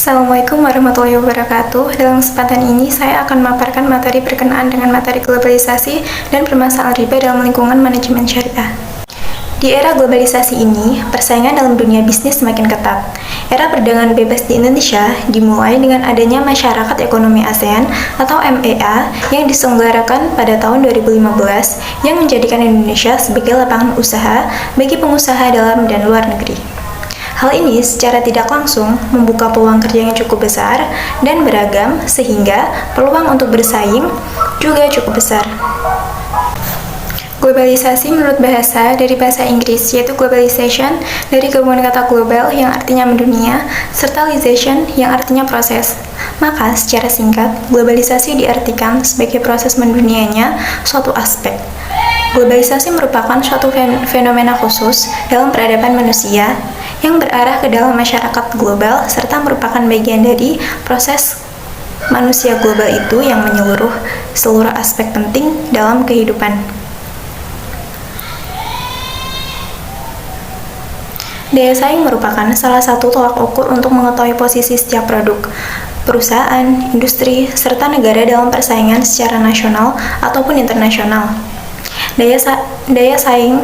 Assalamualaikum warahmatullahi wabarakatuh. Dalam kesempatan ini, saya akan memaparkan materi berkenaan dengan materi globalisasi dan permasalahan riba dalam lingkungan manajemen syariah. Di era globalisasi ini, persaingan dalam dunia bisnis semakin ketat. Era perdagangan bebas di Indonesia dimulai dengan adanya Masyarakat Ekonomi ASEAN atau MEA yang diselenggarakan pada tahun 2015 yang menjadikan Indonesia sebagai lapangan usaha bagi pengusaha dalam dan luar negeri. Hal ini secara tidak langsung membuka peluang kerja yang cukup besar dan beragam sehingga peluang untuk bersaing juga cukup besar. Globalisasi menurut bahasa dari bahasa Inggris yaitu globalization dari gabungan kata global yang artinya mendunia serta ization yang artinya proses. Maka secara singkat, globalisasi diartikan sebagai proses mendunianya suatu aspek. Globalisasi merupakan suatu fenomena khusus dalam peradaban manusia yang berarah ke dalam masyarakat global serta merupakan bagian dari proses manusia global itu yang menyeluruh seluruh aspek penting dalam kehidupan. Daya saing merupakan salah satu tolak ukur untuk mengetahui posisi setiap produk, perusahaan, industri, serta negara dalam persaingan secara nasional ataupun internasional. Daya saing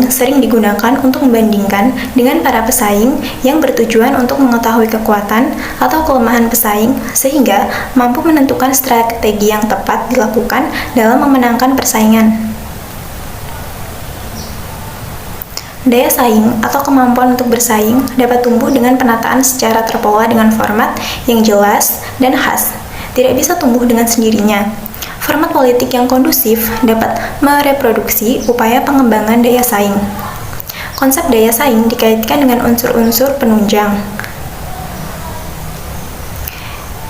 sering digunakan untuk membandingkan dengan para pesaing yang bertujuan untuk mengetahui kekuatan atau kelemahan pesaing sehingga mampu menentukan strategi yang tepat dilakukan dalam memenangkan persaingan. Daya saing atau kemampuan untuk bersaing dapat tumbuh dengan penataan secara terpola dengan format yang jelas dan khas, tidak bisa tumbuh dengan sendirinya. Format politik yang kondusif dapat mereproduksi upaya pengembangan daya saing. Konsep daya saing dikaitkan dengan unsur-unsur penunjang,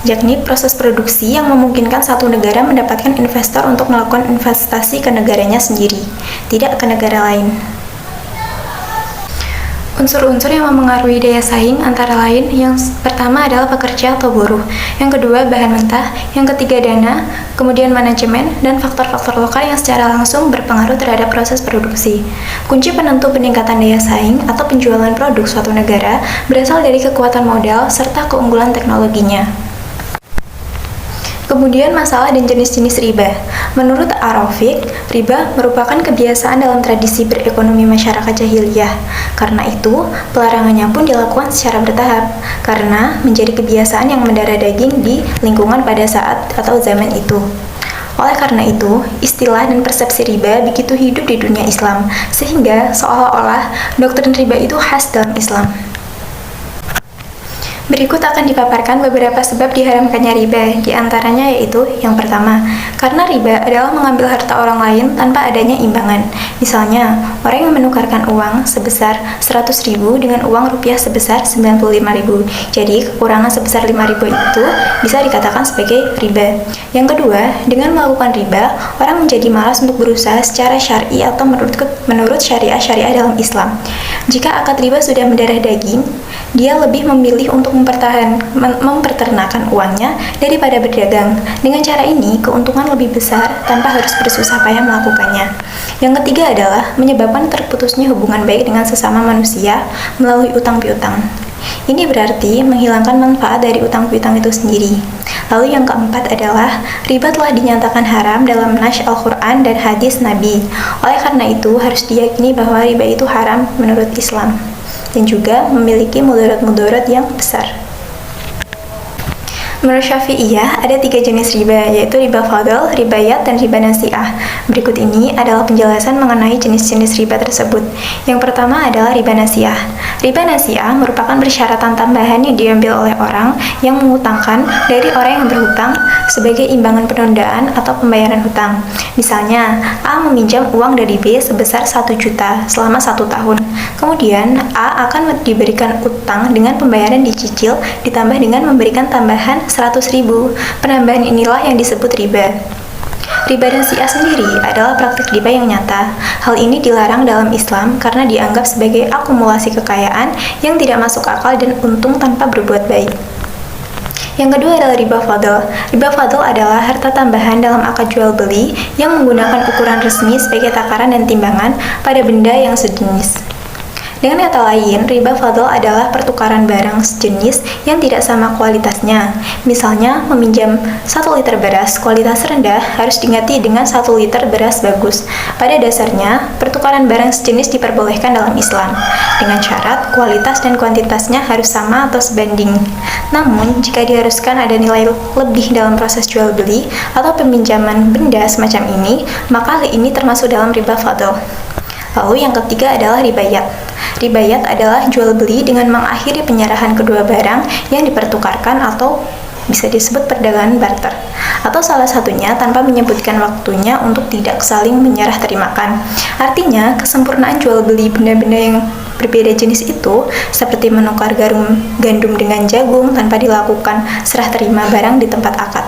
yakni proses produksi yang memungkinkan satu negara mendapatkan investor untuk melakukan investasi ke negaranya sendiri, tidak ke negara lain. Unsur-unsur yang memengaruhi daya saing antara lain yang pertama adalah pekerja atau buruh, yang kedua bahan mentah, yang ketiga dana, kemudian manajemen, dan faktor-faktor lokal yang secara langsung berpengaruh terhadap proses produksi. Kunci penentu peningkatan daya saing atau penjualan produk suatu negara berasal dari kekuatan modal serta keunggulan teknologinya. Kemudian masalah dan jenis-jenis riba. Menurut Ar-Rafiq, riba merupakan kebiasaan dalam tradisi berekonomi masyarakat jahiliyah. Karena itu, pelarangannya pun dilakukan secara bertahap, karena menjadi kebiasaan yang mendarah daging di lingkungan pada saat atau zaman itu. Oleh karena itu, istilah dan persepsi riba begitu hidup di dunia Islam, sehingga seolah-olah doktrin riba itu khas dalam Islam. Berikut akan dipaparkan beberapa sebab diharamkannya riba, di antaranya yaitu yang pertama, karena riba adalah mengambil harta orang lain tanpa adanya imbangan. Misalnya, orang yang menukarkan uang sebesar 100.000 dengan uang rupiah sebesar 95.000. Jadi, kekurangan sebesar 5.000 itu bisa dikatakan sebagai riba. Yang kedua, dengan melakukan riba, orang menjadi malas untuk berusaha secara syar'i atau menurut syariah dalam Islam. Jika akad riba sudah mendarah daging, dia lebih memilih untuk memperternakan uangnya daripada berdagang. Dengan cara ini, keuntungan lebih besar tanpa harus bersusah payah melakukannya. Yang ketiga adalah menyebabkan terputusnya hubungan baik dengan sesama manusia melalui utang piutang. Ini berarti menghilangkan manfaat dari utang piutang itu sendiri. Lalu yang keempat adalah riba telah dinyatakan haram dalam nas Al-Quran dan hadis Nabi. Oleh karena itu, harus diyakini bahwa riba itu haram menurut Islam dan juga memiliki mudarat-mudarat yang besar. Menurut Syafi'iyah, ada 3 jenis riba, yaitu riba fadl, riba yad, dan riba nasi'ah. Berikut ini adalah penjelasan mengenai jenis-jenis riba tersebut. Yang pertama adalah riba nasi'ah. Riba nasi'ah merupakan persyaratan tambahan yang diambil oleh orang yang mengutangkan dari orang yang berhutang sebagai imbangan penundaan atau pembayaran hutang. Misalnya, A meminjam uang dari B sebesar 1 juta selama 1 tahun. Kemudian, A akan diberikan utang dengan pembayaran dicicil ditambah dengan memberikan tambahan 100.000. Penambahan inilah yang disebut riba. Riba nasi'ah sendiri adalah praktik riba yang nyata. Hal ini dilarang dalam Islam karena dianggap sebagai akumulasi kekayaan yang tidak masuk akal dan untung tanpa berbuat baik. Yang kedua adalah riba fadl. Riba fadl adalah harta tambahan dalam akad jual beli yang menggunakan ukuran resmi sebagai takaran dan timbangan pada benda yang sejenis. Dengan kata lain, riba fadl adalah pertukaran barang sejenis yang tidak sama kualitasnya. Misalnya, meminjam 1 liter beras kualitas rendah harus diganti dengan 1 liter beras bagus. Pada dasarnya, pertukaran barang sejenis diperbolehkan dalam Islam, dengan syarat kualitas dan kuantitasnya harus sama atau sebanding. Namun, jika diharuskan ada nilai lebih dalam proses jual beli atau peminjaman benda semacam ini, maka hal ini termasuk dalam riba fadl. Lalu yang ketiga adalah ribayat. Ribayat adalah jual beli dengan mengakhiri penyerahan kedua barang yang dipertukarkan atau bisa disebut perdagangan barter, atau salah satunya tanpa menyebutkan waktunya untuk tidak saling menyerah terimakan. Artinya, kesempurnaan jual beli benda-benda yang berbeda jenis itu seperti menukar gandum dengan jagung tanpa dilakukan serah terima barang di tempat akad.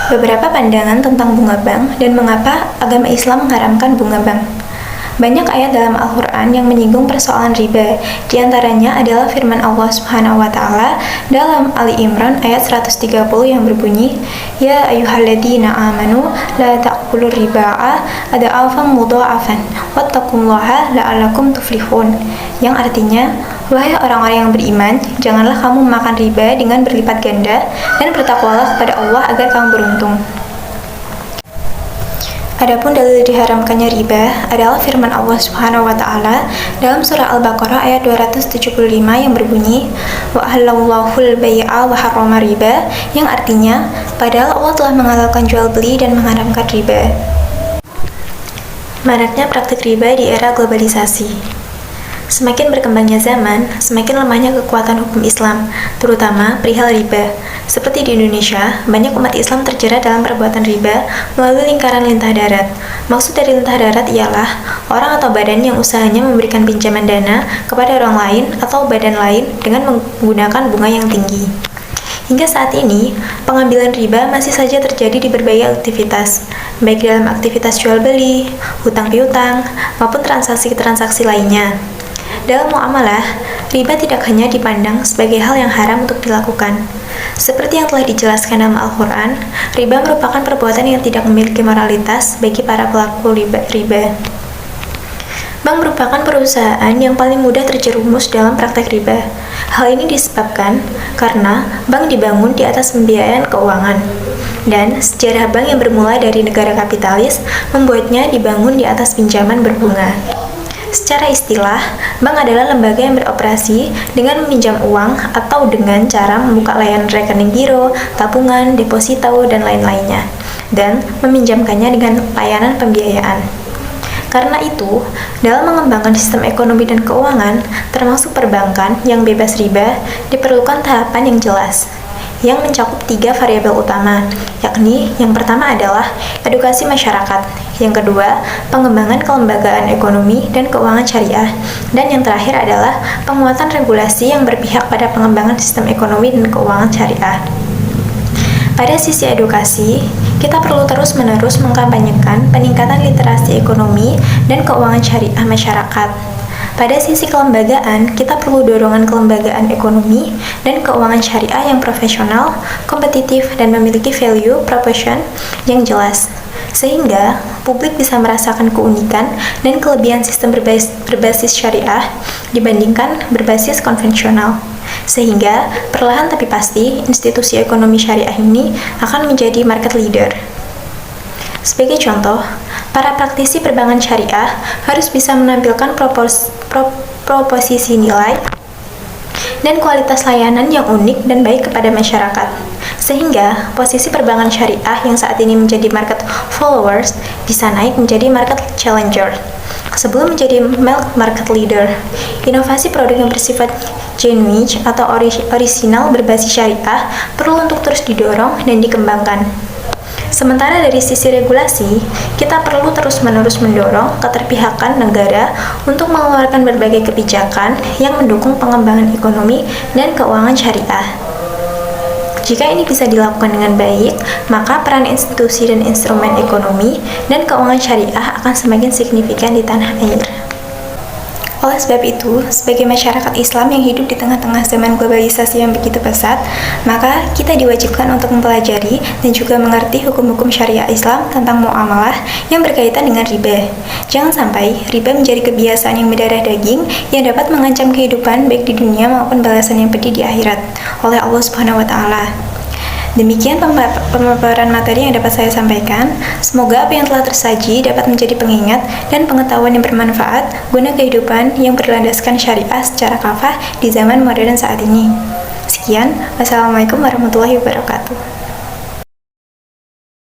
Beberapa pandangan tentang bunga bank dan mengapa agama Islam mengharamkan bunga bank. Banyak ayat dalam Al-Quran yang menyinggung persoalan riba. Di antaranya adalah firman Allah Subhanahu wa Ta'ala dalam Ali Imran ayat 130 yang berbunyi, Ya ayyuhalladzina amanu la ta'kulur riba'a ada'afan mudha'afan wattaqullaha la'allakum tuflihun. Yang artinya, wahai orang-orang yang beriman, janganlah kamu makan riba dengan berlipat ganda dan bertakwalah kepada Allah agar kamu beruntung. Adapun dalil diharamkannya riba adalah firman Allah Subhanahu wa Ta'ala dalam surah Al-Baqarah ayat 275 yang berbunyi, Wa ahallallahul bai'a wa harrama riba, yang artinya, padahal Allah telah menghalalkan jual beli dan mengharamkan riba. Maraknya praktik riba di era globalisasi. Semakin berkembangnya zaman, semakin lemahnya kekuatan hukum Islam, terutama perihal riba. Seperti di Indonesia, banyak umat Islam terjerat dalam perbuatan riba melalui lingkaran lintah darat. Maksud dari lintah darat ialah orang atau badan yang usahanya memberikan pinjaman dana kepada orang lain atau badan lain dengan menggunakan bunga yang tinggi. Hingga saat ini, pengambilan riba masih saja terjadi di berbagai aktivitas, baik dalam aktivitas jual beli, hutang piutang, maupun transaksi-transaksi lainnya. Dalam muamalah, riba tidak hanya dipandang sebagai hal yang haram untuk dilakukan. Seperti yang telah dijelaskan dalam Al-Quran, riba merupakan perbuatan yang tidak memiliki moralitas bagi para pelaku riba. Bank merupakan perusahaan yang paling mudah terjerumus dalam praktek riba. Hal ini disebabkan karena bank dibangun di atas pembiayaan keuangan. Dan sejarah bank yang bermula dari negara kapitalis membuatnya dibangun di atas pinjaman berbunga. Secara istilah, bank adalah lembaga yang beroperasi dengan meminjam uang atau dengan cara membuka layanan rekening giro, tabungan, deposito, dan lain-lainnya, dan meminjamkannya dengan layanan pembiayaan. Karena itu, dalam mengembangkan sistem ekonomi dan keuangan, termasuk perbankan yang bebas riba, diperlukan tahapan yang jelas, yang mencakup 3 variabel utama, yakni yang pertama adalah edukasi masyarakat, yang kedua, pengembangan kelembagaan ekonomi dan keuangan syariah, dan yang terakhir adalah penguatan regulasi yang berpihak pada pengembangan sistem ekonomi dan keuangan syariah. Pada sisi edukasi, kita perlu terus-menerus mengkampanyekan peningkatan literasi ekonomi dan keuangan syariah masyarakat. Pada sisi kelembagaan, kita perlu dorongan kelembagaan ekonomi dan keuangan syariah yang profesional, kompetitif, dan memiliki value proposition yang jelas, sehingga publik bisa merasakan keunikan dan kelebihan sistem berbasis syariah dibandingkan berbasis konvensional. Sehingga, perlahan tapi pasti, institusi ekonomi syariah ini akan menjadi market leader. Sebagai contoh, para praktisi perbankan syariah harus bisa menampilkan proposisi nilai dan kualitas layanan yang unik dan baik kepada masyarakat. Sehingga, posisi perbankan syariah yang saat ini menjadi market followers bisa naik menjadi market challenger. Sebelum menjadi market leader, inovasi produk yang bersifat genuine atau orisinal berbasis syariah perlu untuk terus didorong dan dikembangkan. Sementara dari sisi regulasi, kita perlu terus-menerus mendorong keterpihakan negara untuk mengeluarkan berbagai kebijakan yang mendukung pengembangan ekonomi dan keuangan syariah. Jika ini bisa dilakukan dengan baik, maka peran institusi dan instrumen ekonomi dan keuangan syariah akan semakin signifikan di tanah air. Oleh sebab itu, sebagai masyarakat Islam yang hidup di tengah-tengah zaman globalisasi yang begitu pesat, maka kita diwajibkan untuk mempelajari dan juga mengerti hukum-hukum syariah Islam tentang muamalah yang berkaitan dengan riba. Jangan sampai riba menjadi kebiasaan yang berdarah daging yang dapat mengancam kehidupan baik di dunia maupun balasan yang pedih di akhirat oleh Allah Subhanahu wa taala. Demikian pemaparan materi yang dapat saya sampaikan. Semoga apa yang telah tersaji dapat menjadi pengingat dan pengetahuan yang bermanfaat guna kehidupan yang berlandaskan syariah secara kafah di zaman modern saat ini. Sekian, wassalamualaikum warahmatullahi wabarakatuh.